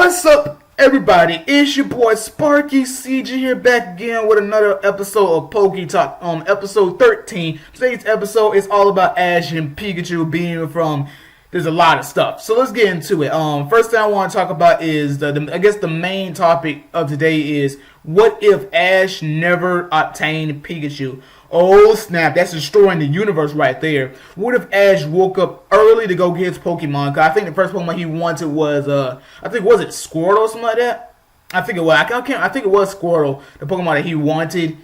What's up, everybody? It's your boy Sparky CG here, back again with another episode of Poke Talk. Episode 13. Today's episode is all about Ash and Pikachu being from. There's a lot of stuff, so let's get into it. First thing I want to talk about is I guess the main topic of today is what if Ash never obtained Pikachu? Oh snap, that's destroying the universe right there. What if Ash woke up early to go get his Pokemon? Cause I think the first Pokemon he wanted was was it Squirtle or something like that? I think it was. I think it was Squirtle, the Pokemon that he wanted.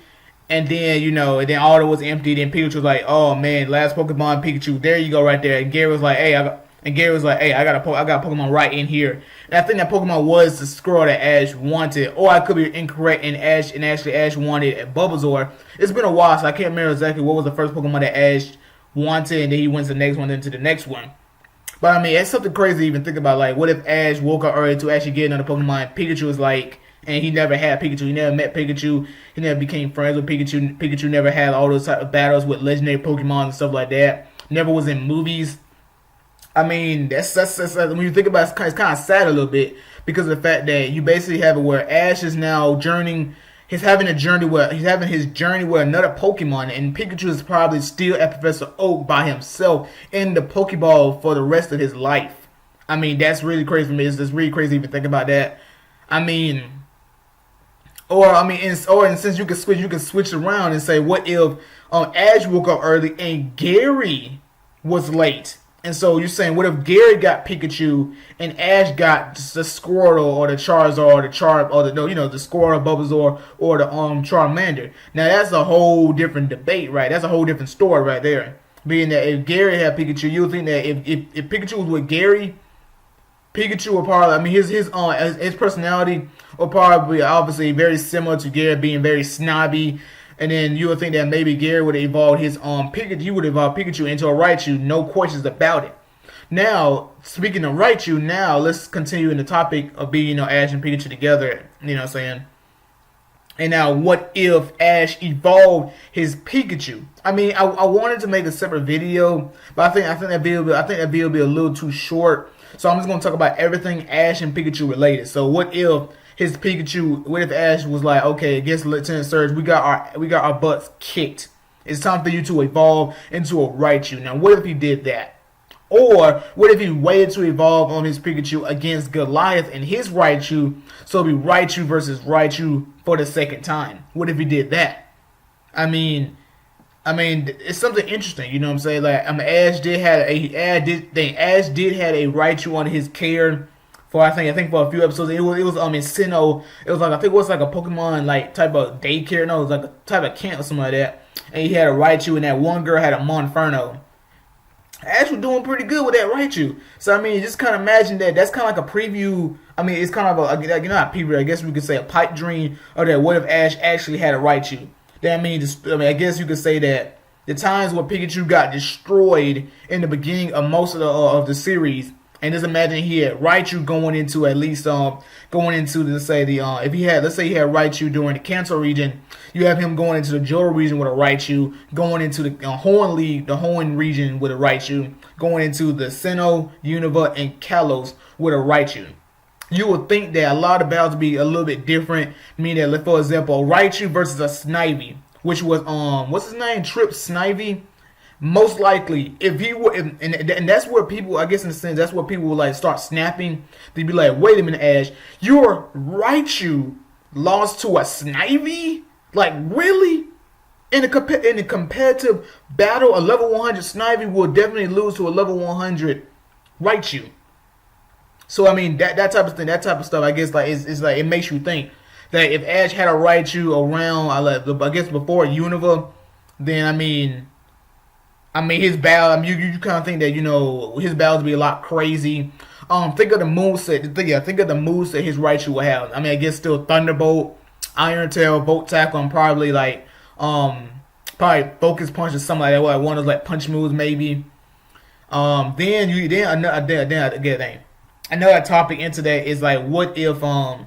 And then, and then all that was empty. Then Pikachu was like, "Oh man, last Pokemon Pikachu. There you go, right there." And Gary was like, "Hey, I got a Pokemon right in here." And I think that Pokemon was the Squirrel that Ash wanted, or I could be incorrect. And actually Ash wanted a Bulbasaur. It's been a while, so I can't remember exactly what was the first Pokemon that Ash wanted, and then he went to the next one, then to the next one. But I mean, it's something crazy to even think about. Like, what if Ash woke up early to actually get another Pokemon? Pikachu was like. And he never had Pikachu. He never met Pikachu. He never became friends with Pikachu. Pikachu never had all those type of battles with legendary Pokemon and stuff like that. Never was in movies. I mean, that's when you think about it, it's kind of sad a little bit because of the fact that you basically have it where Ash is now journeying. He's having his journey with another Pokemon, and Pikachu is probably still at Professor Oak by himself in the Pokeball for the rest of his life. I mean, that's really crazy for me. It's just really crazy to even think about that. I mean. Since you can switch around and say, what if Ash woke up early and Gary was late? And so you're saying, what if Gary got Pikachu and Ash got just the Squirtle or the Charizard or the the Squirtle, Bulbasaur, or the Charmander? Now that's a whole different debate, right? That's a whole different story right there. Being that if Gary had Pikachu, you would think that if Pikachu was with Gary, Pikachu will probably, his personality will probably obviously very similar to Gary, being very snobby, and then you would think that maybe Gary would evolve his Pikachu. He would evolve Pikachu into a Raichu, no questions about it. Now, speaking of Raichu, now let's continue in the topic of being Ash and Pikachu together. You know what I'm saying? And now, what if Ash evolved his Pikachu? I mean, I wanted to make a separate video, but I think that video will be a little too short. So I'm just gonna talk about everything Ash and Pikachu related. So what if Ash was like, okay, against Lieutenant Surge, we got our butts kicked. It's time for you to evolve into a Raichu. Now, what if he did that? Or what if he waited to evolve on his Pikachu against Goliath and his Raichu, so it'd be Raichu versus Raichu for the second time? What if he did that? I mean, it's something interesting, you know what I'm saying? Like, Ash did have a Raichu on his care for I think for a few episodes. It was in Sinnoh. It was like, I think it was like a Pokemon like type of daycare. No, it was like a type of camp or something like that. And he had a Raichu, and that one girl had a Monferno. Ash was doing pretty good with that Raichu. So I mean, just kind of imagine that. That's kind of like a preview. I mean, it's kind of not a preview. I guess we could say a pipe dream of that. What if Ash actually had a Raichu? That means, I guess you could say that the times where Pikachu got destroyed in the beginning of most of the series, and just imagine he had Raichu going into let's say let's say he had Raichu during the Kanto region, you have him going into the Johto region with a Raichu, going into the Hoenn region with a Raichu, going into the Sinnoh, Unova, and Kalos with a Raichu. You would think that a lot of battles would be a little bit different. Meaning that, for example, Raichu versus a Snivy, which was what's his name, Trip Snivy. Most likely, if he were, and that's where people, I guess in a sense, that's where people would like start snapping. They'd be like, "Wait a minute, Ash, your Raichu lost to a Snivy? Like, really?" In a competitive battle, a level 100 Snivy will definitely lose to a level 100 Raichu. So I mean that type of thing, that type of stuff, I guess like it's like it makes you think that if Ash had a Raichu around, I guess before Unova, then I mean his battle, you kind of think that his battles would be a lot crazy. Think of the moveset. Think of the moveset his Raichu will have. I mean, I guess still Thunderbolt, Iron Tail, Volt Tackle, and probably like probably Focus Punch or something like that. Like one of those like punch moves maybe. Another topic into that is like, what if I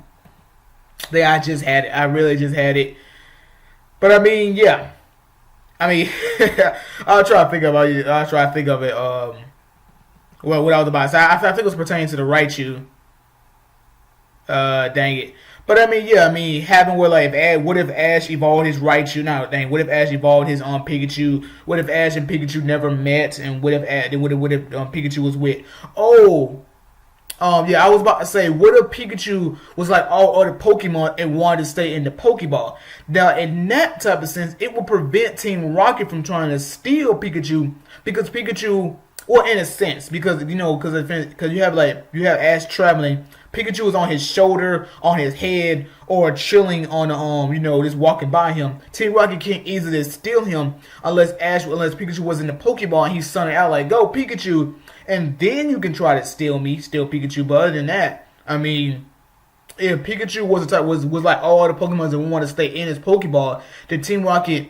really just had it. But I mean, yeah. I'll try to think about it. What I was about to say. I think it was pertaining to the Raichu. Dang it. But I mean, yeah, I mean, having what like, if what if Ash evolved his Raichu? Now, dang, what if Ash evolved his Pikachu? What if Ash and Pikachu never met? And what if Pikachu was with? Oh, yeah, I was about to say, what if Pikachu was like all other Pokemon and wanted to stay in the Pokeball? Now, in that type of sense, it would prevent Team Rocket from trying to steal Pikachu because Pikachu, well, in a sense, because you have Ash traveling. Pikachu is on his shoulder, on his head, or chilling on the just walking by him. Team Rocket can't easily steal him unless Pikachu was in the Pokeball and he's sunning out like, "Go Pikachu!" And then you can try to steal Pikachu. But other than that, I mean, if Pikachu was like all the Pokemon that want to stay in his Pokeball, the Team Rocket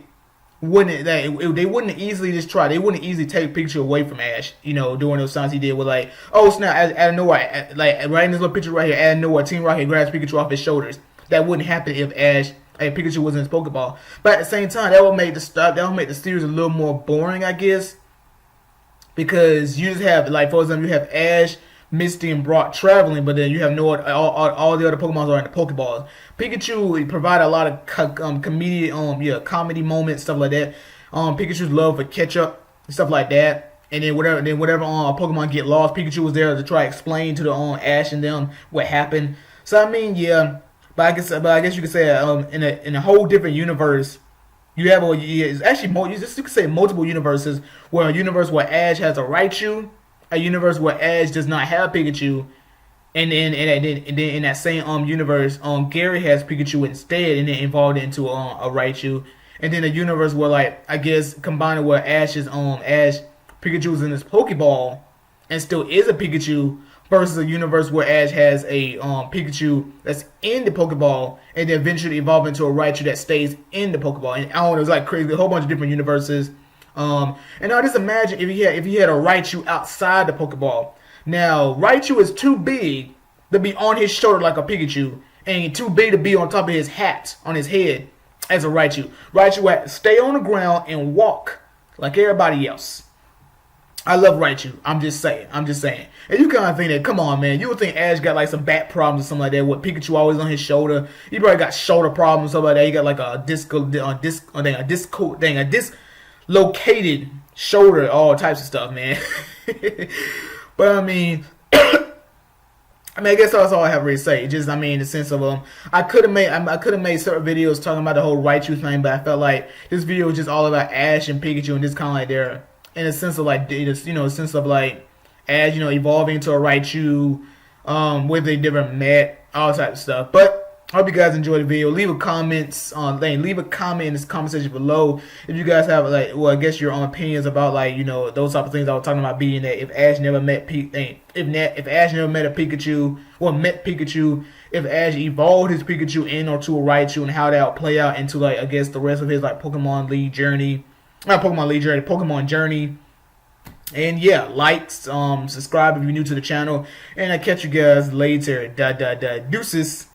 they wouldn't easily just try. They wouldn't easily take Pikachu away from Ash. During those times he did with like, oh snap, out of nowhere, like right in this little picture right here, out of nowhere, Team Rocket grabs Pikachu off his shoulders. That wouldn't happen if Pikachu was in his Pokeball. But at the same time, that would make the series a little more boring, I guess, because you just have like, for example, you have Ash, Misty, and Brock traveling, but then you have all the other Pokemon are in the Pokeballs. Pikachu provide a lot of comedy moments, stuff like that. Pikachu's love for ketchup, stuff like that. And then whatever Pokemon get lost, Pikachu was there to try to explain to the Ash and them what happened. So I mean, yeah, but I guess you could say in a whole different universe. You have it's actually you could say multiple universes, where a universe where Ash has a Raichu, a universe where Ash does not have Pikachu, and then in that same universe, Gary has Pikachu instead, and then evolved into a Raichu, and then a universe where, like, I guess combining where Ash Pikachu's in his Pokeball and still is a Pikachu, versus a universe where Ash has a Pikachu that's in the Pokeball and then eventually evolve into a Raichu that stays in the Pokeball. And I don't know, it's like crazy, a whole bunch of different universes. And now just imagine if he had a Raichu outside the Pokeball. Now, Raichu is too big to be on his shoulder like a Pikachu, and too big to be on top of his hat on his head as a Raichu. Raichu had to stay on the ground and walk like everybody else. I love Raichu. I'm just saying. And you kind of think that, come on, man. You would think Ash got like some back problems or something like that. With Pikachu always on his shoulder, he probably got shoulder problems, stuff like that. He got like a dislocated shoulder, all types of stuff, man. But I mean, I guess that's all I have to really say. Just, I mean, in the sense of I could have made certain videos talking about the whole Raichu thing, but I felt like this video was just all about Ash and Pikachu, and just kind of like they're in a sense of like, sense of like Ash, evolving into a Raichu, whether they never met, all types of stuff. But I hope you guys enjoyed the video. Leave a comment in this comment section below if you guys have I guess your own opinions about those type of things I was talking about, being that if Ash never met if Ash never met a Pikachu, met Pikachu, if Ash evolved his Pikachu into a Raichu, and how that would play out into I guess the rest of his Pokemon journey. And yeah, subscribe if you're new to the channel, and I catch you guys later. Deuces.